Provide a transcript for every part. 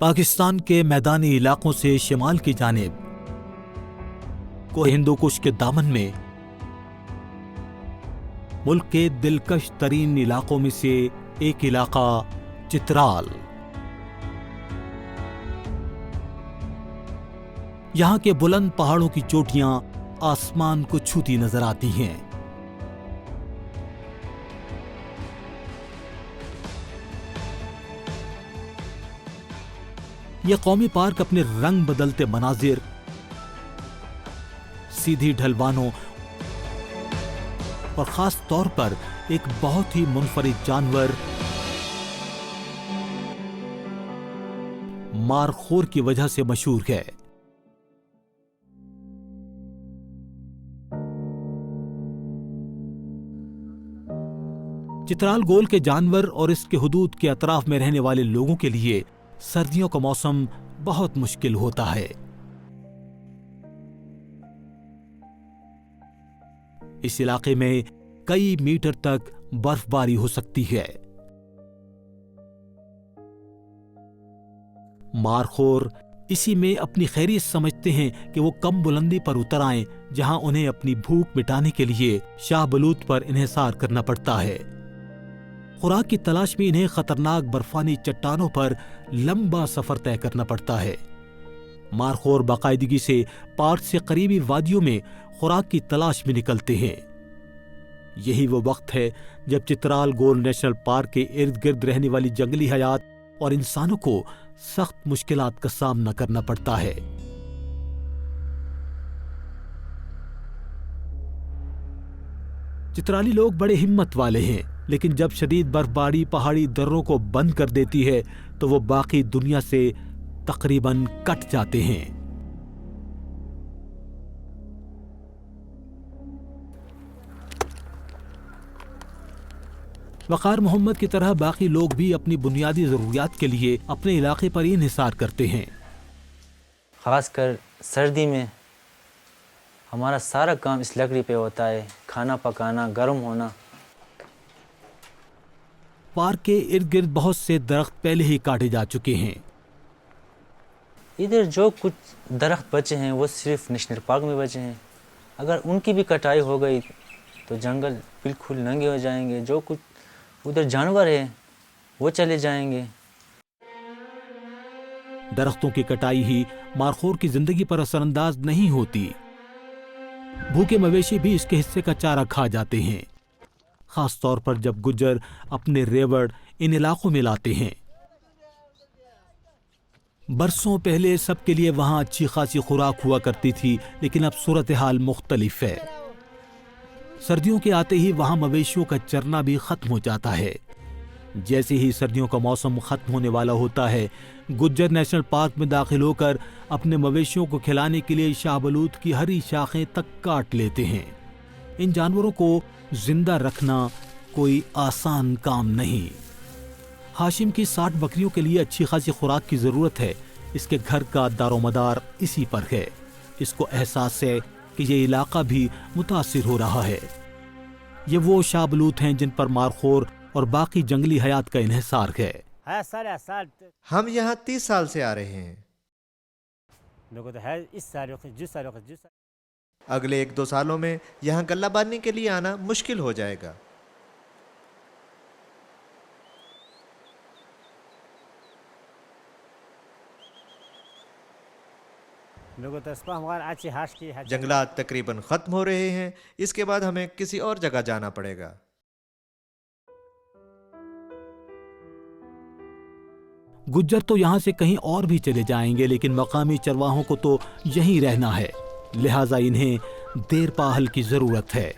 پاکستان کے میدانی علاقوں سے شمال کی جانب کو ہندو کش کے دامن میں ملک کے دلکش ترین علاقوں میں سے ایک علاقہ چترال۔ یہاں کے بلند پہاڑوں کی چوٹیاں آسمان کو چھوتی نظر آتی ہیں۔ یہ قومی پارک اپنے رنگ بدلتے مناظر، سیدھی ڈھلوانوں اور خاص طور پر ایک بہت ہی منفرد جانور مارخور کی وجہ سے مشہور ہے۔ چترال گول کے جانور اور اس کے حدود کے اطراف میں رہنے والے لوگوں کے لیے سردیوں کا موسم بہت مشکل ہوتا ہے۔ اس علاقے میں کئی میٹر تک برف باری ہو سکتی ہے۔ مارخور اسی میں اپنی خیریت سمجھتے ہیں کہ وہ کم بلندی پر اتر آئیں جہاں انہیں اپنی بھوک مٹانے کے لیے شاہ بلوت پر انحصار کرنا پڑتا ہے۔ خوراک کی تلاش میں انہیں خطرناک برفانی چٹانوں پر لمبا سفر طے کرنا پڑتا ہے۔ مارخور باقاعدگی سے پارک سے قریبی وادیوں میں خوراک کی تلاش میں نکلتے ہیں۔ یہی وہ وقت ہے جب چترال گول نیشنل پارک کے ارد گرد رہنے والی جنگلی حیات اور انسانوں کو سخت مشکلات کا سامنا کرنا پڑتا ہے۔ چترالی لوگ بڑے ہمت والے ہیں، لیکن جب شدید برف باری پہاڑی دروں کو بند کر دیتی ہے تو وہ باقی دنیا سے تقریباً کٹ جاتے ہیں۔ وقار محمد کی طرح باقی لوگ بھی اپنی بنیادی ضروریات کے لیے اپنے علاقے پر ہی انحصار کرتے ہیں۔ خاص کر سردی میں ہمارا سارا کام اس لکڑی پہ ہوتا ہے، کھانا پکانا، گرم ہونا۔ پارک کے ارد گرد بہت سے درخت پہلے ہی کاٹے جا چکے ہیں۔ ادھر جو کچھ درخت بچے ہیں وہ صرف نیشنل پارک میں بچے ہیں۔ اگر ان کی بھی کٹائی ہو گئی تو جنگل بالکل ننگے ہو جائیں گے۔ جو کچھ ادھر جانور ہیں وہ چلے جائیں گے۔ درختوں کی کٹائی ہی مارخور کی زندگی پر اثر انداز نہیں ہوتی۔ بھوکے مویشی بھی اس کے حصے کا چارہ کھا جاتے ہیں، خاص طور پر جب گجر اپنے ریوڑ ان علاقوں میں لاتے ہیں۔ برسوں پہلے سب کے لیے وہاں اچھی خاصی خوراک ہوا کرتی تھی، لیکن اب صورتحال مختلف ہے۔ سردیوں کے آتے ہی وہاں مویشیوں کا چرنا بھی ختم ہو جاتا ہے۔ جیسے ہی سردیوں کا موسم ختم ہونے والا ہوتا ہے، گجر نیشنل پارک میں داخل ہو کر اپنے مویشیوں کو کھلانے کے لیے شاہ بلوت کی ہری شاخیں تک کاٹ لیتے ہیں۔ ان جانوروں کو زندہ رکھنا کوئی آسان کام نہیں۔ ہاشم کی 60 بکریوں کے لیے اچھی خاصی خوراک کی ضرورت ہے۔ اس کے گھر کا دار و مدار اسی پر ہے۔ اس کو احساس ہے کہ یہ علاقہ بھی متاثر ہو رہا ہے۔ یہ وہ شاہ بلوت ہیں جن پر مارخور اور باقی جنگلی حیات کا انحصار ہے۔ ہم یہاں 30 سال سے آ رہے ہیں۔ اگلے 1-2 سالوں میں یہاں غلہ باننے کے لیے آنا مشکل ہو جائے گا۔ جنگلات تقریباً ختم ہو رہے ہیں، اس کے بعد ہمیں کسی اور جگہ جانا پڑے گا۔ گجر تو یہاں سے کہیں اور بھی چلے جائیں گے، لیکن مقامی چرواہوں کو تو یہیں رہنا ہے، لہٰذا انہیں دیر پاہل کی ضرورت ہے۔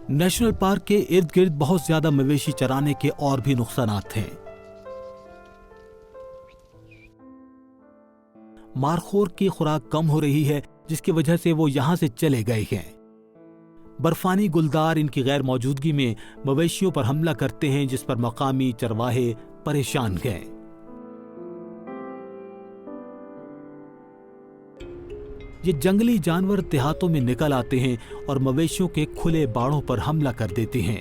نیشنل پارک کے ارد گرد بہت زیادہ مویشی چرانے کے اور بھی نقصانات ہیں۔ مارخور کی خوراک کم ہو رہی ہے، جس کی وجہ سے وہ یہاں سے چلے گئے ہیں۔ برفانی گلدار ان کی غیر موجودگی میں مویشیوں پر حملہ کرتے ہیں، جس پر مقامی چرواہے پریشان ہیں۔ یہ جنگلی جانور دیہاتوں میں نکل آتے ہیں اور مویشیوں کے کھلے باڑوں پر حملہ کر دیتے ہیں۔